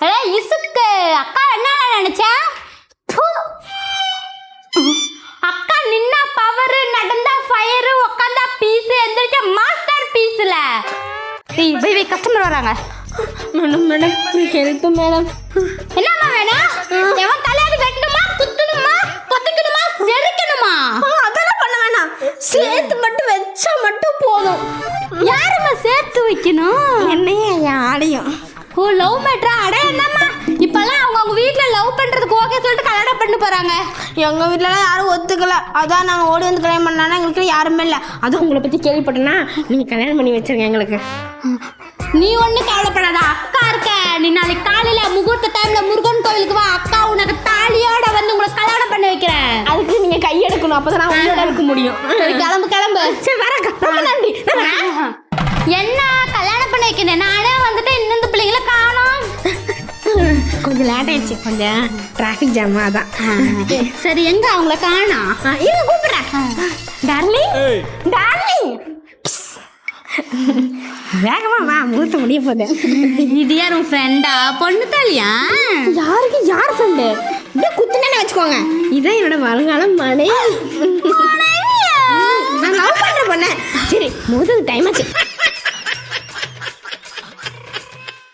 இசுக்கு அக்கா என்ன நினைச்சா? அக்கா நின்னா பவர், நடந்தா ஃபயர், உட்காந்தா பீஸ், எந்திரிச்சா மாஸ்டர் பீஸ்ல. போய் கஸ்டமர் வராங்க. Madam help madam. என்னம்மா வேணும்? எவன் தலையாடி வெட்டணுமா, குத்தணுமா, பொத்திக்கணுமா, செருக்கணுமா? அதெல்லாம் பண்ண வேணாம், சேர்த்து மட்டும் வச்சா மட்டும் போதும். யாரும்மா சேர்த்து வைக்கணும்? என்னையே என் ஆடையும். ஓ, லவ் மேட்ரா? அட என்னம்மா இப்பெல்லாம் அவங்க வீட்டில் லவ் பண்ணுறதுக்கு ஓகே சொல்லிட்டு கல்யாணம் பண்ணி போகிறாங்க. எங்கள் வீட்டிலலாம் யாரும் ஒத்துக்கல. அதான் நாங்கள் ஓடி வந்து கல்யாணம் பண்ணானா எங்களுக்கு யாருமே இல்லை. அதுவும் உங்களை பற்றி கேள்விப்பட்டேன்னா நீங்கள் கல்யாணம் பண்ணி வச்சிருங்க எங்களுக்கு. நீ ஒன்றும் கவலைப்படாத, அக்கா இருக்க. நீ நாளைக்கு காலையில் முகூர்த்த டைமில் முருகன் கோவிலுக்கு வா. அக்கா உனக்கு தாலியோட வந்து உங்களை கல்யாணம் பண்ணி வைக்கிறேன். அதுக்கு நீங்கள் கையெடுக்கணும், அப்போ தான் நான் உங்களோட இருக்க முடியும். சரி, கிளம்பு கிளம்பு. சரி வரக்கா, ரொம்ப நன்றி. என்ன கல்யாணம் பண்ணி வைக்கிறேன்? நானே வந்துட்டு இன்னும் இந்த பிள்ளைங்களை காணோம். கொஞ்சம் லேட் ஆயிடுச்சு, கொஞ்சம் டிராஃபிக் ஜாம் அதான். சரி, எங்க அவங்கள காணோம்? இருங்க கூப்பிடுறேன். டார்லிங் டார்லிங், வேகமா வா, மூத்த முடிய போகுது. இது யாரும் ஃப்ரெண்டா, பொண்ணு தாலியா? யாருக்கு யார் ஃப்ரெண்டு? இப்படியே குத்துனே வச்சுக்கோங்க. இதான் என்னோட வருங்காலம் மனைவி. நான் லவ் பண்ற பொண்ணு. சரி முதல் டைம் ஆச்சு.